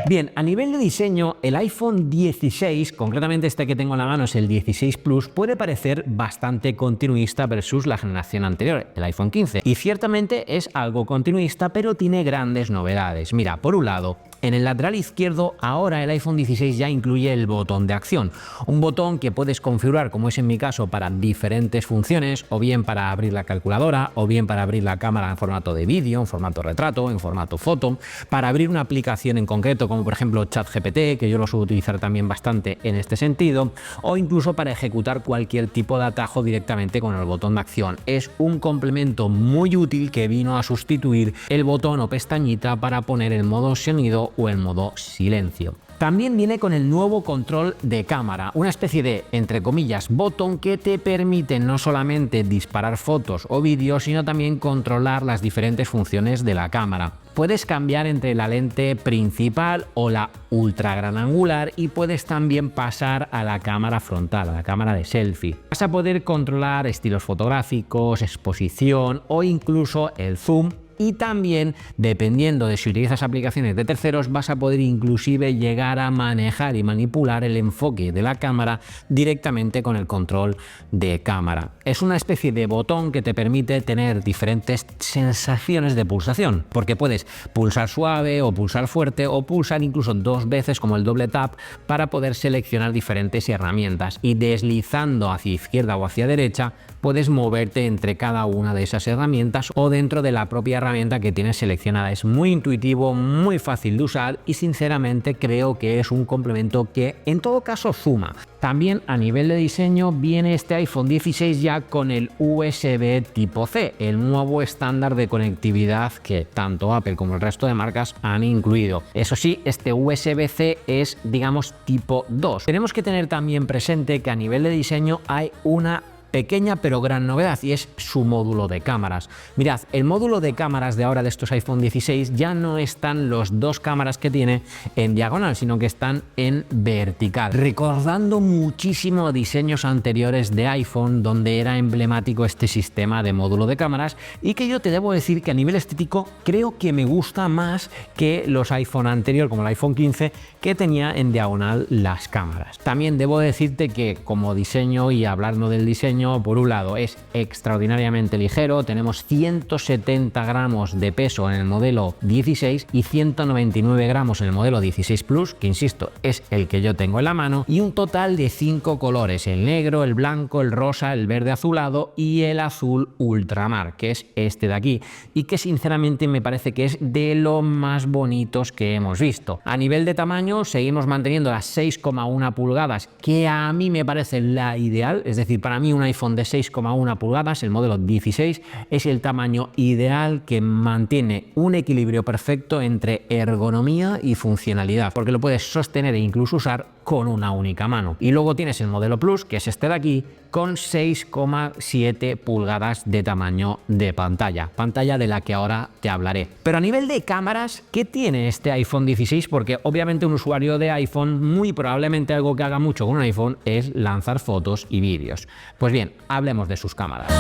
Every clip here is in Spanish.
Bien, a nivel de diseño, el iPhone 16, concretamente este que tengo en la mano es el 16 Plus, puede parecer bastante continuista versus la generación anterior, el iPhone 15. Y ciertamente es algo continuista, pero tiene grandes novedades. Mira, por un lado, en el lateral izquierdo ahora el iPhone 16 ya incluye el botón de acción, un botón que puedes configurar, como es en mi caso, para diferentes funciones, o bien para abrir la calculadora, o bien para abrir la cámara en formato de vídeo, en formato retrato, en formato foto, para abrir una aplicación en concreto, como por ejemplo ChatGPT, que yo lo suelo utilizar también bastante en este sentido, o incluso para ejecutar cualquier tipo de atajo directamente con el botón de acción. Es un complemento muy útil que vino a sustituir el botón o pestañita para poner el modo sonido o el modo silencio. También viene con el nuevo control de cámara, una especie de, entre comillas, botón que te permite no solamente disparar fotos o vídeos, sino también controlar las diferentes funciones de la cámara. Puedes cambiar entre la lente principal o la ultra gran angular y puedes también pasar a la cámara frontal, a la cámara de selfie. Vas a poder controlar estilos fotográficos, exposición o incluso el zoom. Y también, dependiendo de si utilizas aplicaciones de terceros, vas a poder inclusive llegar a manejar y manipular el enfoque de la cámara directamente con el control de cámara. Es una especie de botón que te permite tener diferentes sensaciones de pulsación, porque puedes pulsar suave o pulsar fuerte o pulsar incluso dos veces como el doble tap para poder seleccionar diferentes herramientas, y deslizando hacia izquierda o hacia derecha puedes moverte entre cada una de esas herramientas o dentro de la propia herramienta que tienes seleccionada. Es muy intuitivo, muy fácil de usar y sinceramente creo que es un complemento que en todo caso suma. También a nivel de diseño viene este iPhone 16 ya con el USB tipo C, el nuevo estándar de conectividad que tanto Apple como el resto de marcas han incluido. Eso sí, este USB-C es, digamos, tipo 2. Tenemos que tener también presente que a nivel de diseño hay una pequeña pero gran novedad, y es su módulo de cámaras. Mirad, el módulo de cámaras de ahora de estos iPhone 16 ya no están los dos cámaras que tiene en diagonal, sino que están en vertical, recordando muchísimo a diseños anteriores de iPhone donde era emblemático este sistema de módulo de cámaras, y que yo te debo decir que a nivel estético creo que me gusta más que los iPhone anterior, como el iPhone 15, que tenía en diagonal las cámaras. También debo decirte que como diseño, y hablando del diseño, por un lado es extraordinariamente ligero, tenemos 170 gramos de peso en el modelo 16 y 199 gramos en el modelo 16 Plus, que insisto es el que yo tengo en la mano, y un total de 5 colores: el negro, el blanco, el rosa, el verde azulado y el azul ultramar, que es este de aquí, y que sinceramente me parece que es de los más bonitos que hemos visto. A nivel de tamaño seguimos manteniendo las 6,1 pulgadas, que a mí me parece la ideal, es decir, para mí un iPhone de 6,1 pulgadas, el modelo 16, es el tamaño ideal que mantiene un equilibrio perfecto entre ergonomía y funcionalidad, porque lo puedes sostener e incluso usar con una única mano. Y luego tienes el modelo Plus, que es este de aquí, con 6,7 pulgadas de tamaño de pantalla de la que ahora te hablaré. Pero a nivel de cámaras, ¿qué tiene este iPhone 16? Porque obviamente un usuario de iPhone, muy probablemente algo que haga mucho con un iPhone es lanzar fotos y vídeos. Pues bien, hablemos de sus cámaras.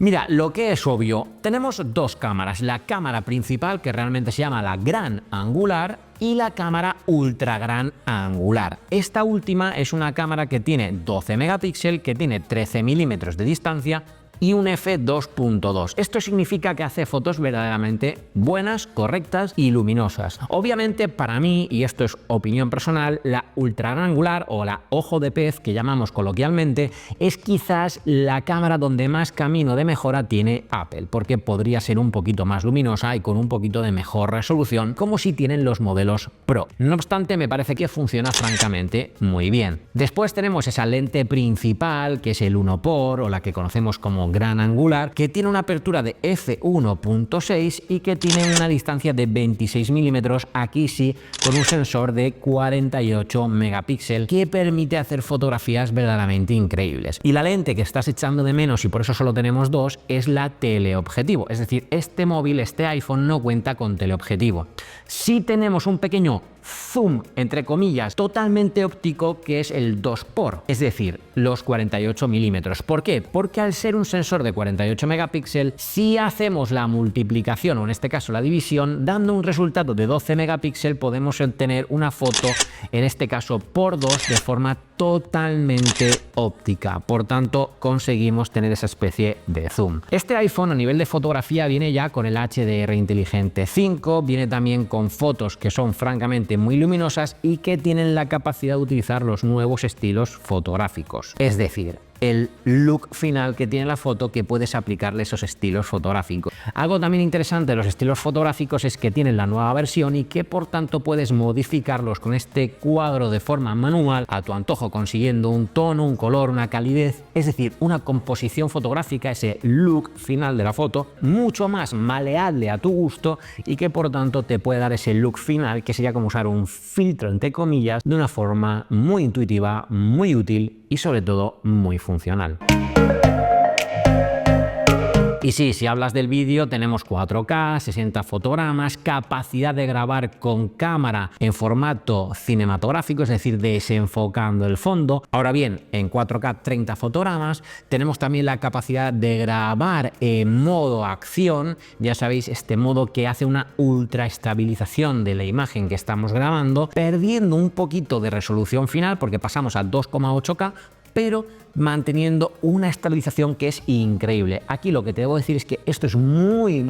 Mira, lo que es obvio, tenemos dos cámaras: la cámara principal, que realmente se llama la gran angular, y la cámara ultra gran angular. Esta última es una cámara que tiene 12 megapíxeles, que tiene 13 milímetros de distancia y un f2.2. Esto significa que hace fotos verdaderamente buenas, correctas y luminosas. Obviamente para mí, y esto es opinión personal, la ultra gran angular o la ojo de pez que llamamos coloquialmente es quizás la cámara donde más camino de mejora tiene Apple, porque podría ser un poquito más luminosa y con un poquito de mejor resolución, como si tienen los modelos Pro. No obstante, me parece que funciona francamente muy bien. Después tenemos esa lente principal, que es el 1x, o la que conocemos como gran angular, que tiene una apertura de f1.6 y que tiene una distancia de 26 milímetros, aquí sí, con un sensor de 48 megapíxeles que permite hacer fotografías verdaderamente increíbles. Y la lente que estás echando de menos, y por eso solo tenemos dos, es la teleobjetivo. Es decir, este móvil, este iPhone, no cuenta con teleobjetivo. Sí tenemos un pequeño zoom, entre comillas, totalmente óptico, que es el 2x, es decir, los 48 milímetros. ¿Por qué? Porque al ser un sensor de 48 megapíxeles, si hacemos la multiplicación, o en este caso la división, dando un resultado de 12 megapíxeles, podemos obtener una foto, en este caso por 2, de forma totalmente óptica. Por tanto, conseguimos tener esa especie de zoom. Este iPhone a nivel de fotografía viene ya con el HDR inteligente 5, viene también con fotos que son francamente muy luminosas y que tienen la capacidad de utilizar los nuevos estilos fotográficos. Es decir, el look final que tiene la foto, que puedes aplicarle esos estilos fotográficos. Algo también interesante de los estilos fotográficos es que tienen la nueva versión y que por tanto puedes modificarlos con este cuadro de forma manual a tu antojo, consiguiendo un tono, un color, una calidez, es decir, una composición fotográfica, ese look final de la foto mucho más maleable a tu gusto y que por tanto te puede dar ese look final, que sería como usar un filtro entre comillas, de una forma muy intuitiva, muy útil y sobre todo muy funcional. Y sí, si hablas del vídeo, tenemos 4K, 60 fotogramas, capacidad de grabar con cámara en formato cinematográfico, es decir, desenfocando el fondo. Ahora bien, en 4K 30 fotogramas, tenemos también la capacidad de grabar en modo acción, ya sabéis, este modo que hace una ultra estabilización de la imagen que estamos grabando, perdiendo un poquito de resolución final porque pasamos a 2,8K, pero manteniendo una estabilización que es increíble. Aquí lo que te debo decir es que esto es muy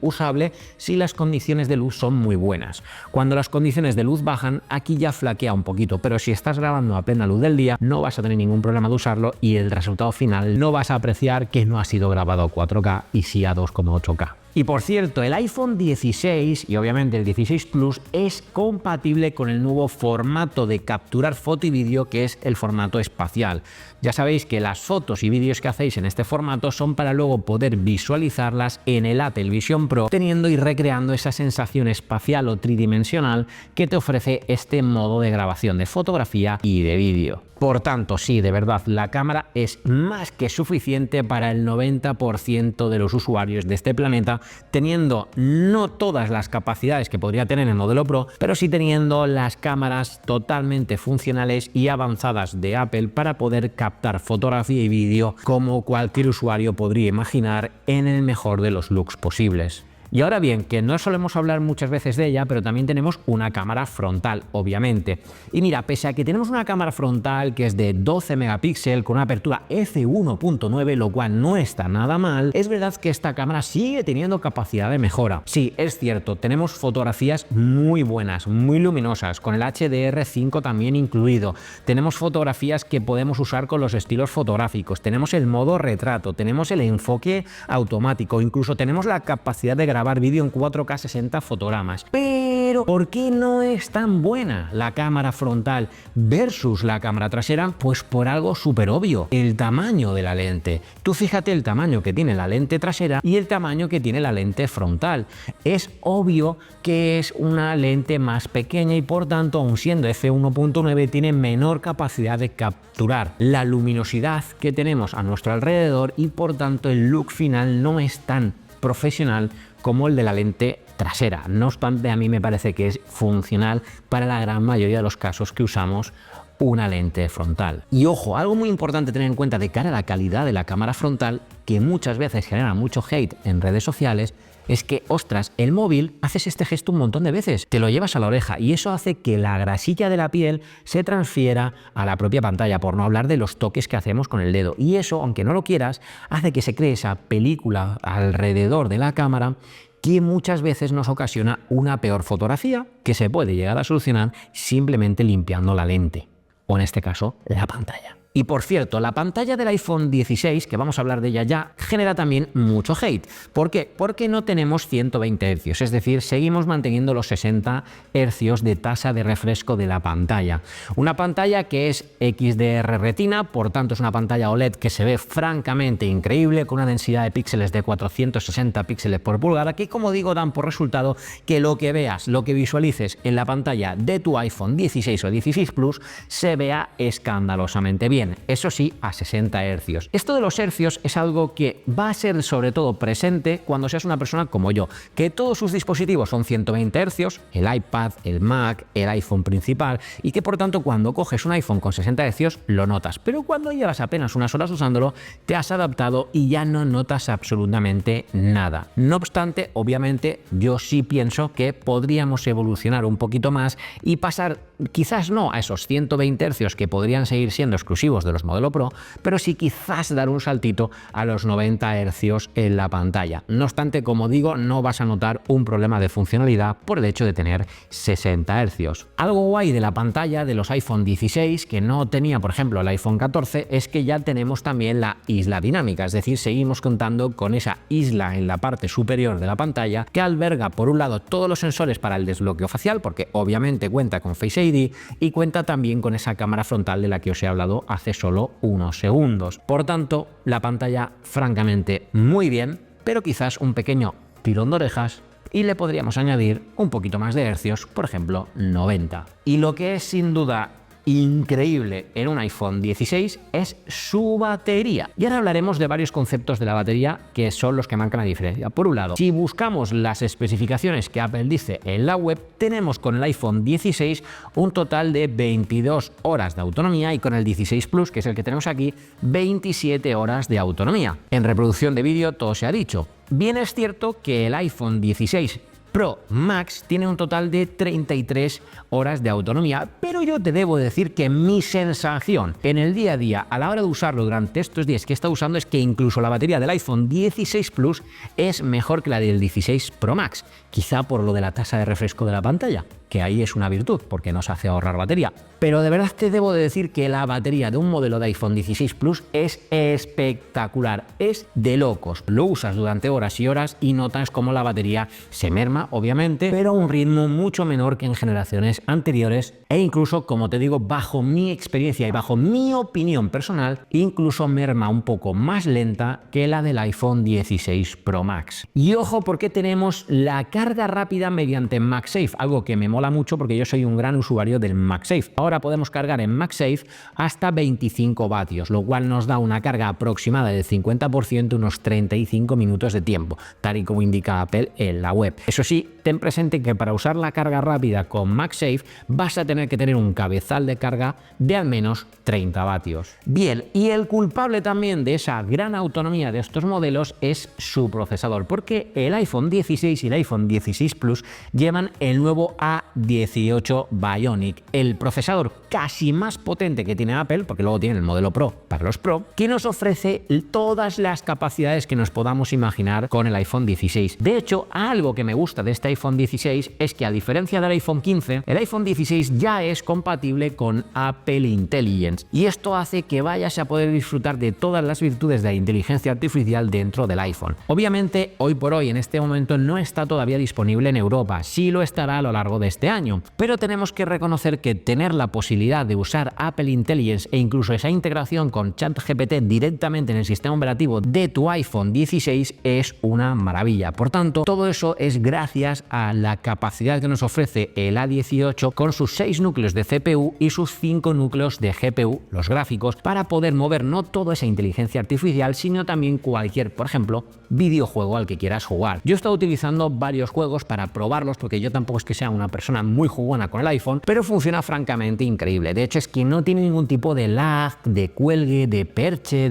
usable si las condiciones de luz son muy buenas. Cuando las condiciones de luz bajan, aquí ya flaquea un poquito, pero si estás grabando a plena luz del día, no vas a tener ningún problema de usarlo y el resultado final no vas a apreciar que no ha sido grabado a 4K y sí a 2,8K. Y por cierto, el iPhone 16 y obviamente el 16 Plus es compatible con el nuevo formato de capturar foto y vídeo, que es el formato espacial. Ya sabéis que las fotos y vídeos que hacéis en este formato son para luego poder visualizarlas en el Apple Vision Pro, teniendo y recreando esa sensación espacial o tridimensional que te ofrece este modo de grabación de fotografía y de vídeo. Por tanto, sí, de verdad, la cámara es más que suficiente para el 90% de los usuarios de este planeta, teniendo no todas las capacidades que podría tener el modelo Pro, pero sí teniendo las cámaras totalmente funcionales y avanzadas de Apple para poder captar fotografía y vídeo como cualquier usuario podría imaginar en el mejor de los looks posibles. Y ahora bien, que no solemos hablar muchas veces de ella, pero también tenemos una cámara frontal, obviamente. Y mira, pese a que tenemos una cámara frontal que es de 12 megapíxeles con una apertura f1.9, lo cual no está nada mal, es verdad que esta cámara sigue teniendo capacidad de mejora. Sí, es cierto, tenemos fotografías muy buenas, muy luminosas, con el HDR5 también incluido. Tenemos fotografías que podemos usar con los estilos fotográficos, tenemos el modo retrato, tenemos el enfoque automático, incluso tenemos la capacidad de grabar vídeo en 4K 60 fotogramas. Pero ¿por qué no es tan buena la cámara frontal versus la cámara trasera? Pues por algo súper obvio, el tamaño de la lente. Tú fíjate el tamaño que tiene la lente trasera y el tamaño que tiene la lente frontal. Es obvio que es una lente más pequeña y por tanto, aun siendo f1.9, tiene menor capacidad de capturar la luminosidad que tenemos a nuestro alrededor y por tanto el look final no es tan profesional como el de la lente trasera. No obstante, a mí me parece que es funcional para la gran mayoría de los casos que usamos una lente frontal. Y ojo, algo muy importante tener en cuenta de cara a la calidad de la cámara frontal, que muchas veces genera mucho hate en redes sociales, es que, ostras, el móvil haces este gesto un montón de veces, te lo llevas a la oreja y eso hace que la grasilla de la piel se transfiera a la propia pantalla, por no hablar de los toques que hacemos con el dedo. Y eso, aunque no lo quieras, hace que se cree esa película alrededor de la cámara que muchas veces nos ocasiona una peor fotografía que se puede llegar a solucionar simplemente limpiando la lente, o en este caso, la pantalla. Y por cierto, la pantalla del iPhone 16, que vamos a hablar de ella ya, genera también mucho hate. ¿Por qué? Porque no tenemos 120 Hz, es decir, seguimos manteniendo los 60 Hz de tasa de refresco de la pantalla. Una pantalla que es XDR Retina, por tanto es una pantalla OLED que se ve francamente increíble, con una densidad de píxeles de 460 píxeles por pulgada, que como digo dan por resultado que lo que veas, lo que visualices en la pantalla de tu iPhone 16 o 16 Plus se vea escandalosamente bien. Bien, eso sí, a 60 Hz. Esto de los hercios es algo que va a ser sobre todo presente cuando seas una persona como yo, que todos sus dispositivos son 120 Hz, el iPad, el Mac, el iPhone principal, y que por tanto cuando coges un iPhone con 60 Hz lo notas, pero cuando llevas apenas unas horas usándolo te has adaptado y ya no notas absolutamente nada. No obstante, obviamente yo sí pienso que podríamos evolucionar un poquito más y pasar quizás no a esos 120 Hz que podrían seguir siendo exclusivos de los modelo Pro, pero sí quizás dar un saltito a los 90 Hz en la pantalla. No obstante, como digo, no vas a notar un problema de funcionalidad por el hecho de tener 60 Hz. Algo guay de la pantalla de los iPhone 16 que no tenía, por ejemplo, el iPhone 14 es que ya tenemos también la isla dinámica, es decir, seguimos contando con esa isla en la parte superior de la pantalla que alberga por un lado todos los sensores para el desbloqueo facial, porque obviamente cuenta con Face ID y cuenta también con esa cámara frontal de la que os he hablado hace solo unos segundos. Por tanto, la pantalla francamente muy bien, pero quizás un pequeño tirón de orejas y le podríamos añadir un poquito más de hercios, por ejemplo 90. Y lo que es sin duda increíble en un iPhone 16 es su batería. Y ahora hablaremos de varios conceptos de la batería que son los que marcan la diferencia. Por un lado, si buscamos las especificaciones que Apple dice en la web, tenemos con el iPhone 16 un total de 22 horas de autonomía y con el 16 Plus, que es el que tenemos aquí, 27 horas de autonomía. En reproducción de vídeo todo se ha dicho. Bien es cierto que el iPhone 16 Pro Max tiene un total de 33 horas de autonomía, pero yo te debo decir que mi sensación en el día a día a la hora de usarlo durante estos días que he estado usando es que incluso la batería del iPhone 16 Plus es mejor que la del 16 Pro Max, quizá por lo de la tasa de refresco de la pantalla, que ahí es una virtud porque nos hace ahorrar batería. Pero de verdad te debo de decir que la batería de un modelo de iPhone 16 Plus es espectacular, es de locos. Lo usas durante horas y horas y notas cómo la batería se merma, obviamente, pero a un ritmo mucho menor que en generaciones anteriores e incluso, como te digo, bajo mi experiencia y bajo mi opinión personal, incluso merma un poco más lenta que la del iPhone 16 Pro Max. Y ojo, porque tenemos la carga rápida mediante MagSafe, algo que me mola mucho porque yo soy un gran usuario del MagSafe. Ahora podemos cargar en MagSafe hasta 25 vatios, lo cual nos da una carga aproximada del 50%, unos 35 minutos de tiempo, tal y como indica Apple en la web. Eso sí, ten presente que para usar la carga rápida con MagSafe vas a tener que tener un cabezal de carga de al menos 30 vatios. Bien, y el culpable también de esa gran autonomía de estos modelos es su procesador, porque el iPhone 16 y el iPhone 16 Plus llevan el nuevo A18 Bionic, el procesador casi más potente que tiene Apple, porque luego tiene el modelo Pro para los Pro, que nos ofrece todas las capacidades que nos podamos imaginar con el iPhone 16. De hecho, algo que me gusta de este iPhone 16 es que, a diferencia del iPhone 15, el iPhone 16 ya es compatible con Apple Intelligence y esto hace que vayas a poder disfrutar de todas las virtudes de la inteligencia artificial dentro del iPhone. Obviamente, hoy por hoy, en este momento, no está todavía disponible en Europa, sí lo estará a lo largo de este año, pero tenemos que reconocer que tener la posibilidad de usar Apple Intelligence e incluso esa integración con ChatGPT directamente en el sistema operativo de tu iPhone 16 es una maravilla. Por tanto, todo eso es gracias a la capacidad que nos ofrece el A18 con sus 6 núcleos de CPU y sus 5 núcleos de GPU, los gráficos, para poder mover no toda esa inteligencia artificial, sino también cualquier, por ejemplo, videojuego al que quieras jugar. Yo he estado utilizando varios juegos para probarlos porque yo tampoco es que sea una persona muy jugona con el iPhone, pero funciona francamente increíble. De hecho, es que no tiene ningún tipo de lag, de cuelgue, de perche,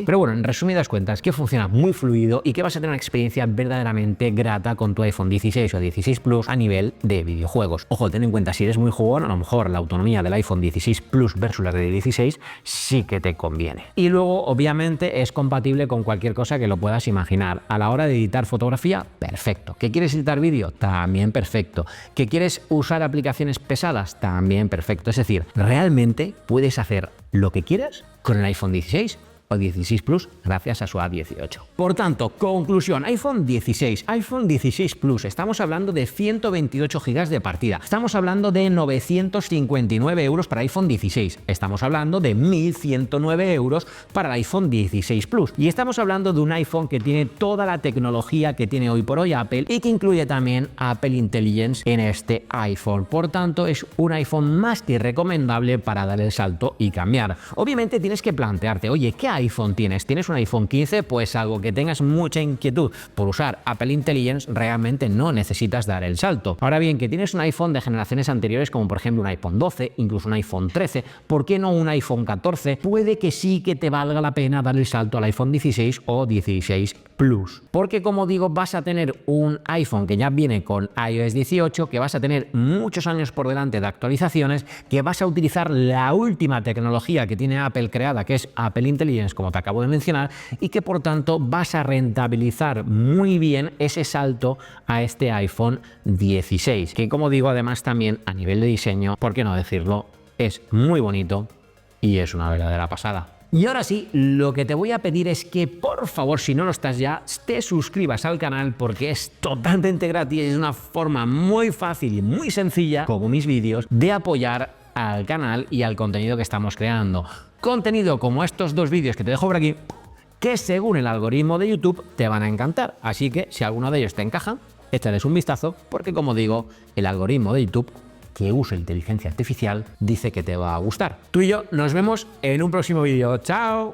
Pero bueno, en resumidas cuentas, que funciona muy fluido y que vas a tener una experiencia verdaderamente grata con tu iPhone 16 o 16 Plus a nivel de videojuegos. Ojo, ten en cuenta, si eres muy jugón, a lo mejor la autonomía del iPhone 16 Plus versus la de 16 sí que te conviene. Y luego, obviamente, es compatible con cualquier cosa que lo puedas imaginar. A la hora de editar fotografía, perfecto. ¿Que quieres editar vídeo? También perfecto. ¿Que quieres usar aplicaciones pesadas? También perfecto. Es decir, realmente puedes hacer lo que quieras con el iPhone 16 o 16 Plus gracias a su A18. Por tanto, conclusión, iPhone 16, iPhone 16 Plus, estamos hablando de 128 GB de partida, estamos hablando de 959 euros para iPhone 16, estamos hablando de 1.109 euros para el iPhone 16 Plus y estamos hablando de un iPhone que tiene toda la tecnología que tiene hoy por hoy Apple y que incluye también Apple Intelligence en este iPhone. Por tanto, es un iPhone más que recomendable para dar el salto y cambiar. Obviamente tienes que plantearte, oye, ¿qué iPhone tienes? ¿Tienes un iPhone 15? Pues algo que tengas mucha inquietud por usar Apple Intelligence, realmente no necesitas dar el salto. Ahora bien, que tienes un iPhone de generaciones anteriores, como por ejemplo un iPhone 12, incluso un iPhone 13, ¿por qué no un iPhone 14? Puede que sí que te valga la pena dar el salto al iPhone 16 o 16 Plus. Porque como digo, vas a tener un iPhone que ya viene con iOS 18, que vas a tener muchos años por delante de actualizaciones, que vas a utilizar la última tecnología que tiene Apple creada, que es Apple Intelligence, como te acabo de mencionar, y que por tanto vas a rentabilizar muy bien ese salto a este iPhone 16, que como digo, además también a nivel de diseño, por qué no decirlo, es muy bonito y es una verdadera pasada. Y ahora sí, lo que te voy a pedir es que por favor, si no lo estás ya, te suscribas al canal porque es totalmente gratis y es una forma muy fácil y muy sencilla, como mis vídeos, de apoyar al canal y al contenido que estamos creando. Contenido como estos dos vídeos que te dejo por aquí, que según el algoritmo de YouTube te van a encantar. Así que si alguno de ellos te encaja, échales un vistazo porque como digo, el algoritmo de YouTube que usa inteligencia artificial dice que te va a gustar. Tú y yo nos vemos en un próximo vídeo. ¡Chao!